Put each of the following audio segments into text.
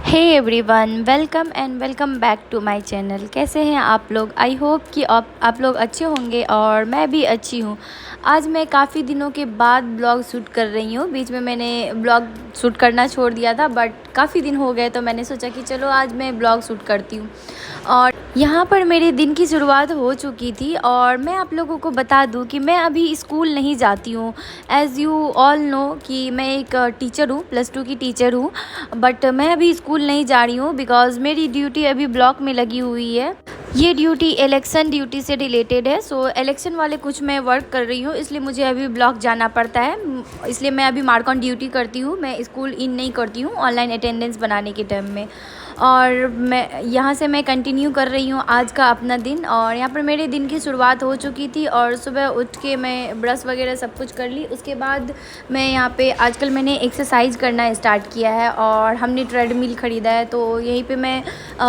Hey everyone, welcome and welcome back to my channel. कैसे हैं आप लोग? आई होप कि आप लोग अच्छे होंगे और मैं भी अच्छी हूँ। आज मैं काफ़ी दिनों के बाद ब्लॉग शूट कर रही हूँ। बीच में मैंने ब्लॉग शूट करना छोड़ दिया था, बट काफ़ी दिन हो गए तो मैंने सोचा कि चलो आज मैं ब्लॉग शूट करती हूँ। और यहाँ पर मेरे दिन की शुरुआत हो चुकी थी और मैं आप लोगों को बता दूँ कि मैं अभी स्कूल नहीं जाती हूँ। एज़ यू ऑल नो कि मैं एक टीचर हूँ, +2 की टीचर हूँ। बट मैं अभी स्कूल नहीं जा रही हूँ बिकॉज़ मेरी ड्यूटी अभी ब्लॉक में लगी हुई है। ये ड्यूटी इलेक्शन ड्यूटी से रिलेटेड है। सो इलेक्शन वाले कुछ मैं वर्क कर रही हूँ, इसलिए मुझे अभी ब्लॉक जाना पड़ता है। इसलिए मैं अभी मार्क ऑन ड्यूटी करती हूँ। मैं स्कूल इन नहीं करती हूँ ऑनलाइन अटेंडेंस बनाने के टाइम में। और मैं यहाँ से मैं कंटिन्यू कर रही हूँ आज का अपना दिन। और यहाँ पर मेरे दिन की शुरुआत हो चुकी थी और सुबह उठ के मैं ब्रश वगैरह सब कुछ कर ली। उसके बाद मैं यहाँ पे आजकल मैंने एक्सरसाइज करना स्टार्ट किया है और हमने ट्रेडमिल ख़रीदा है, तो यहीं पे मैं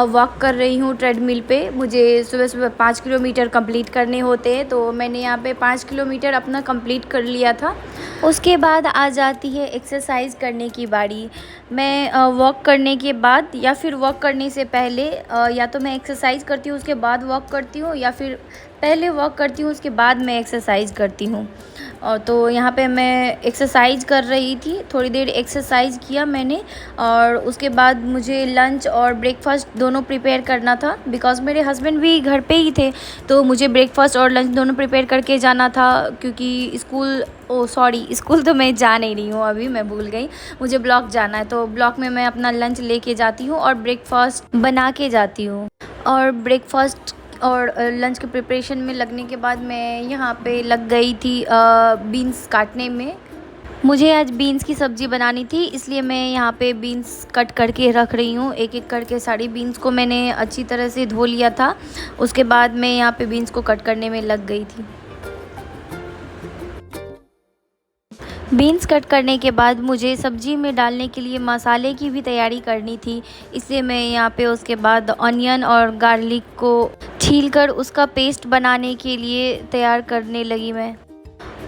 वॉक कर रही हूँ ट्रेडमिल पे। मुझे सुबह सुबह 5 किलोमीटर कंप्लीट करने होते हैं, तो मैंने यहाँ पे 5 किलोमीटर अपना कंप्लीट कर लिया था। उसके बाद आ जाती है एक्सरसाइज करने की बारी। मैं वॉक करने के बाद या फिर वॉक करने से पहले या तो मैं एक्सरसाइज करती हूँ उसके बाद वॉक करती हूँ, या फिर पहले वॉक करती हूँ उसके बाद मैं एक्सरसाइज करती हूँ। और तो यहाँ पे मैं एक्सरसाइज कर रही थी, थोड़ी देर एक्सरसाइज किया मैंने और उसके बाद मुझे लंच और ब्रेकफास्ट दोनों प्रिपेयर करना था बिकॉज़ मेरे हस्बैंड भी घर पे ही थे, तो मुझे ब्रेकफास्ट और लंच दोनों प्रिपेयर करके जाना था। क्योंकि स्कूल तो मैं जा नहीं रही हूँ अभी, मैं भूल गई। मुझे ब्लॉक जाना है, तो ब्लॉक में मैं अपना लंच लेके जाती हूँ और ब्रेकफास्ट बना के जाती हूँ। और ब्रेकफास्ट और लंच के प्रिपरेशन में लगने के बाद मैं यहाँ पे लग गई थी बीन्स काटने में। मुझे आज बीन्स की सब्ज़ी बनानी थी, इसलिए मैं यहाँ पे बीन्स कट करके रख रही हूँ। एक एक करके सारी बीन्स को मैंने अच्छी तरह से धो लिया था। उसके बाद मैं यहाँ पे बीन्स को कट करने में लग गई थी। बीन्स कट करने के बाद मुझे सब्ज़ी में डालने के लिए मसाले की भी तैयारी करनी थी, इसलिए मैं यहाँ पे उसके बाद ऑनियन और गार्लिक को छीलकर उसका पेस्ट बनाने के लिए तैयार करने लगी मैं।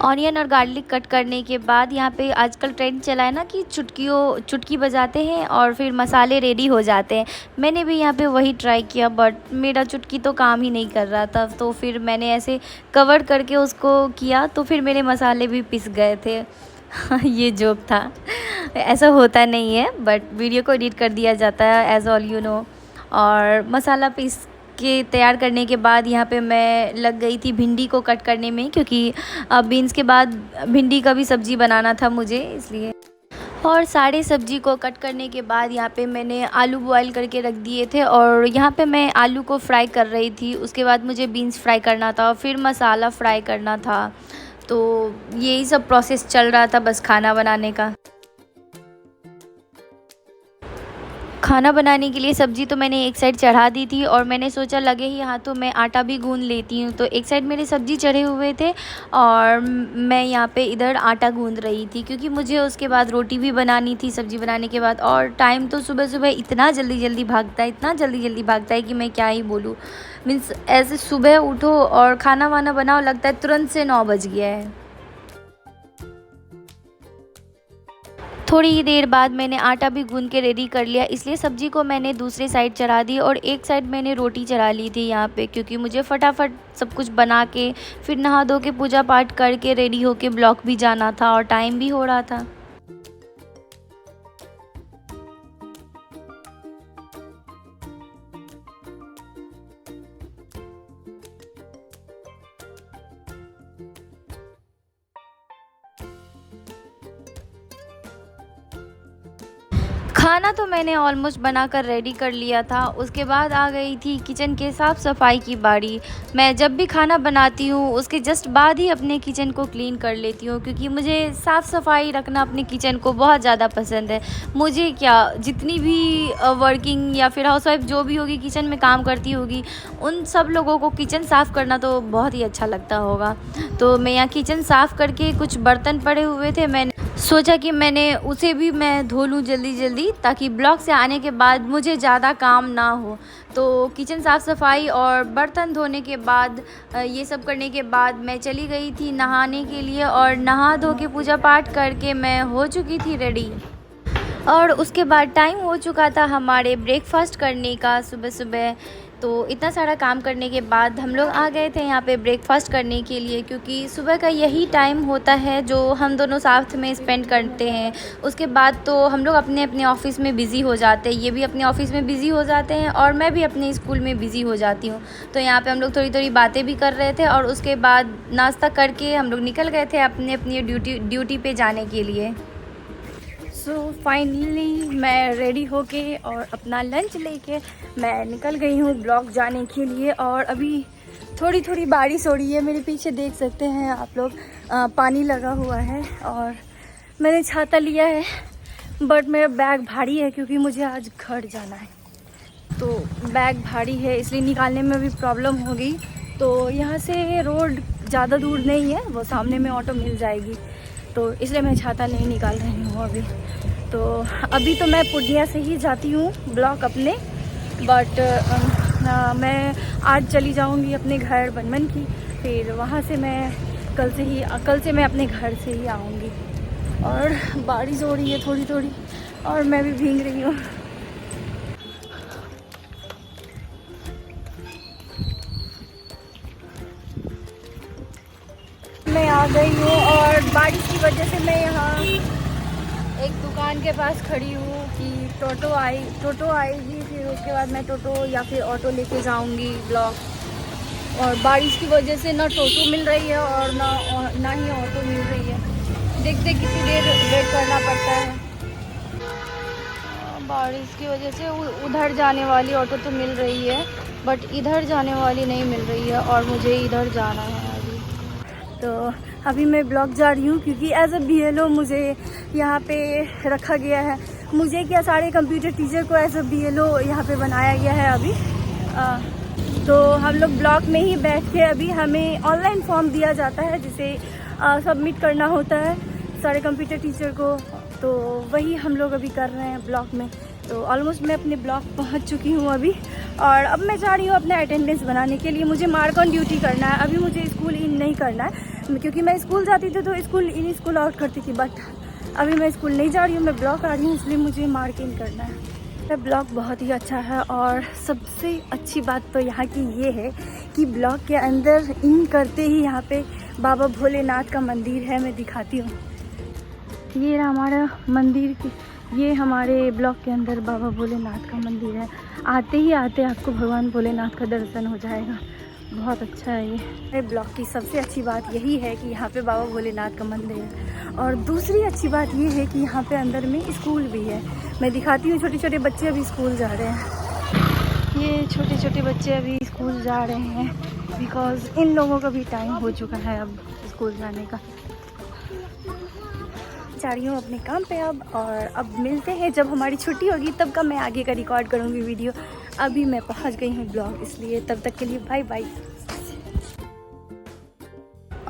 ऑनियन और गार्लिक कट करने के बाद यहाँ पे आजकल ट्रेंड चला है ना कि चुटकी बजाते हैं और फिर मसाले रेडी हो जाते हैं। मैंने भी यहाँ पे वही ट्राई किया, बट मेरा चुटकी तो काम ही नहीं कर रहा था, तो फिर मैंने ऐसे कवर करके उसको किया, तो फिर मेरे मसाले भी पिस गए थे। ये जोक था। ऐसा होता नहीं है, बट वीडियो को एडिट कर दिया जाता है एज़ ऑल यू नो। और मसाला पीस के तैयार करने के बाद यहाँ पे मैं लग गई थी भिंडी को कट करने में, क्योंकि अब बीन्स के बाद भिंडी का भी सब्ज़ी बनाना था मुझे, इसलिए। और सारे सब्ज़ी को कट करने के बाद यहाँ पे मैंने आलू बॉयल करके रख दिए थे और यहाँ पे मैं आलू को फ्राई कर रही थी। उसके बाद मुझे बीन्स फ्राई करना था, फिर मसाला फ्राई करना था। तो यही सब प्रोसेस चल रहा था बस खाना बनाने का। खाना बनाने के लिए सब्ज़ी तो मैंने एक साइड चढ़ा दी थी और मैंने सोचा लगे ही हाथों मैं आटा भी गूँध लेती हूँ। तो एक साइड मेरे सब्ज़ी चढ़े हुए थे और मैं यहाँ पे इधर आटा गूँध रही थी, क्योंकि मुझे उसके बाद रोटी भी बनानी थी सब्ज़ी बनाने के बाद। और टाइम तो सुबह सुबह इतना जल्दी जल्दी भागता है, इतना जल्दी जल्दी भागता है कि मैं क्या ही बोलूँ। मीन्स ऐसे सुबह उठो और खाना वाना बनाओ, लगता है तुरंत से 9 बज गया है। थोड़ी ही देर बाद मैंने आटा भी गूँध के रेडी कर लिया, इसलिए सब्ज़ी को मैंने दूसरे साइड चढ़ा दी और एक साइड मैंने रोटी चढ़ा ली थी यहाँ पे, क्योंकि मुझे फटाफट सब कुछ बना के फिर नहा धो के पूजा पाठ करके रेडी होके ब्लॉक भी जाना था और टाइम भी हो रहा था। खाना तो मैंने ऑलमोस्ट बनाकर रेडी कर लिया था। उसके बाद आ गई थी किचन के साफ़ सफाई की बारी। मैं जब भी खाना बनाती हूँ उसके जस्ट बाद ही अपने किचन को क्लीन कर लेती हूँ, क्योंकि मुझे साफ़ सफाई रखना अपने किचन को बहुत ज़्यादा पसंद है। मुझे क्या, जितनी भी वर्किंग या फिर हाउसवाइफ जो भी होगी किचन में काम करती होगी, उन सब लोगों को किचन साफ़ करना तो बहुत ही अच्छा लगता होगा। तो मैं यहाँ किचन साफ़ करके कुछ बर्तन पड़े हुए थे, मैंने सोचा कि मैंने उसे भी मैं धो लूँ जल्दी जल्दी, ताकि ब्लॉक से आने के बाद मुझे ज़्यादा काम ना हो। तो किचन साफ़ सफाई और बर्तन धोने के बाद ये सब करने के बाद मैं चली गई थी नहाने के लिए और नहा धो के पूजा पाठ करके मैं हो चुकी थी रेडी। और उसके बाद टाइम हो चुका था हमारे ब्रेकफास्ट करने का सुबह सुबह। तो इतना सारा काम करने के बाद हम लोग आ गए थे यहाँ पे ब्रेकफास्ट करने के लिए, क्योंकि सुबह का यही टाइम होता है जो हम दोनों साथ में स्पेंड करते हैं। उसके बाद तो हम लोग अपने अपने ऑफ़िस में बिज़ी हो जाते हैं, ये भी अपने ऑफ़िस में बिज़ी हो जाते हैं और मैं भी अपने स्कूल में बिज़ी हो जाती हूँ। तो यहाँ पे हम लोग थोड़ी थोड़ी बातें भी कर रहे थे और उसके बाद नाश्ता करके हम लोग निकल गए थे अपने अपनी ड्यूटी पे जाने के लिए। सो फाइनली मैं रेडी होके और अपना लंच लेके मैं निकल गई हूँ ब्लॉक जाने के लिए। और अभी थोड़ी थोड़ी बारिश हो रही है, मेरे पीछे देख सकते हैं आप लोग, पानी लगा हुआ है। और मैंने छाता लिया है बट मेरा बैग भारी है क्योंकि मुझे आज घर जाना है। तो बैग भारी है इसलिए निकालने में भी प्रॉब्लम होगी। तो यहाँ से रोड ज़्यादा दूर नहीं है, वो सामने में ऑटो मिल जाएगी, तो इसलिए मैं छाता नहीं निकाल रही हूँ अभी। तो अभी तो मैं पूर्णिया से ही जाती हूँ ब्लॉक अपने, बट मैं आज चली जाऊँगी अपने घर बनमनखी। फिर वहाँ से मैं कल से मैं अपने घर से ही आऊँगी। और बारिश हो रही है थोड़ी थोड़ी और मैं भी भीग रही हूँ। मैं आ गई हूँ और बारिश की वजह से मैं यहाँ एक दुकान के पास खड़ी हूँ कि टोटो आएगी, फिर उसके बाद मैं टोटो या फिर ऑटो लेके जाऊँगी ब्लॉक। और बारिश की वजह से ना टोटो मिल रही है और ना ही ऑटो मिल रही है। देखते कितनी देर वेट करना पड़ता है। बारिश की वजह से उधर जाने वाली ऑटो तो मिल रही है बट इधर जाने वाली नहीं मिल रही है और मुझे इधर जाना है अभी। तो अभी मैं ब्लॉक जा रही हूँ क्योंकि एज अ BLO मुझे यहाँ पे रखा गया है। मुझे क्या, सारे कंप्यूटर टीचर को एज अ BLO यहाँ पे बनाया गया है अभी। तो हम लोग ब्लॉक में ही बैठ के अभी हमें ऑनलाइन फॉर्म दिया जाता है जिसे सबमिट करना होता है सारे कंप्यूटर टीचर को। तो वही हम लोग अभी कर रहे हैं ब्लॉक में। तो ऑलमोस्ट मैं अपने ब्लॉक पहुंच चुकी हूं अभी और अब मैं जा रही हूं अपना अटेंडेंस बनाने के लिए। मुझे मार्क ऑन ड्यूटी करना है, अभी मुझे स्कूल इन नहीं करना है क्योंकि मैं स्कूल जाती थी तो स्कूल इन स्कूल आउट करती थी, बट अभी मैं स्कूल नहीं जा रही हूँ, मैं ब्लॉक आ रही हूँ, इसलिए मुझे मार्क इन करना है। ब्लॉक बहुत ही अच्छा है और सबसे अच्छी बात तो यहाँ की ये है कि ब्लॉक के अंदर इन करते ही यहाँ पे बाबा भोलेनाथ का मंदिर है। मैं दिखाती हूँ, ये हमारा मंदिर, ये हमारे ब्लॉक के अंदर बाबा भोलेनाथ का मंदिर है। आते ही आते आपको भगवान भोलेनाथ का दर्शन हो जाएगा, बहुत अच्छा है ये। ब्लॉक की सबसे अच्छी बात यही है कि यहाँ पे बाबा भोलेनाथ का मंदिर है। और दूसरी अच्छी बात ये है कि यहाँ पे अंदर में स्कूल भी है। मैं दिखाती हूँ, छोटे छोटे बच्चे अभी स्कूल जा रहे हैं। ये छोटे छोटे बच्चे अभी स्कूल जा रहे हैं बिकॉज़ इन लोगों का भी टाइम हो चुका है अब स्कूल जाने का। जा रही हूँ अपने काम पे और अब मिलते हैं जब हमारी छुट्टी होगी, तब का मैं आगे का रिकॉर्ड करूँगी वीडियो। अभी मैं पहुँच गई हूँ ब्लॉग, इसलिए तब तक के लिए बाय बाय।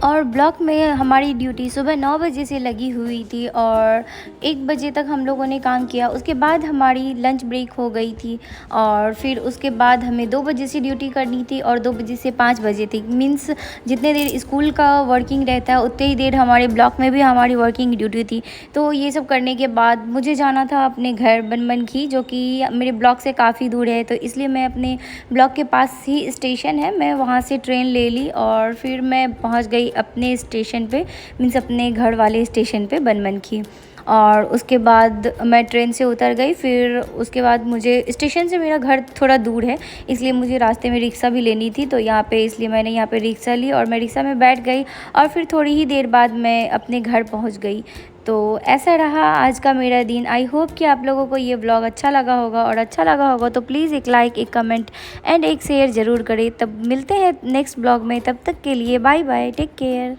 और ब्लॉक में हमारी ड्यूटी सुबह 9 बजे से लगी हुई थी और 1 बजे तक हम लोगों ने काम किया। उसके बाद हमारी लंच ब्रेक हो गई थी और फिर उसके बाद हमें 2 बजे से ड्यूटी करनी थी और 2 बजे से 5 बजे तक, मीन्स जितने देर स्कूल का वर्किंग रहता है उतनी ही देर हमारे ब्लॉक में भी हमारी वर्किंग ड्यूटी थी। तो ये सब करने के बाद मुझे जाना था अपने घर बनमनखी, जो कि मेरे ब्लॉक से काफ़ी दूर है। तो इसलिए मैं अपने ब्लॉक के पास ही स्टेशन है, मैं वहाँ से ट्रेन ले ली और फिर मैं पहुँच गई अपने स्टेशन पे, मीन्स अपने घर वाले स्टेशन पे बनमनखी। और उसके बाद मैं ट्रेन से उतर गई। फिर उसके बाद मुझे स्टेशन से, मेरा घर थोड़ा दूर है इसलिए मुझे रास्ते में रिक्शा भी लेनी थी, तो यहाँ पे इसलिए मैंने यहाँ पे रिक्शा ली और मैं रिक्शा में बैठ गई और फिर थोड़ी ही देर बाद मैं अपने घर पहुँच गई। तो ऐसा रहा आज का मेरा दिन। आई होप कि आप लोगों को ये व्लॉग अच्छा लगा होगा, और अच्छा लगा होगा तो प्लीज़ एक लाइक, एक कमेंट एंड एक शेयर ज़रूर करें। तब मिलते हैं नेक्स्ट ब्लॉग में, तब तक के लिए बाय बाय, टेक केयर।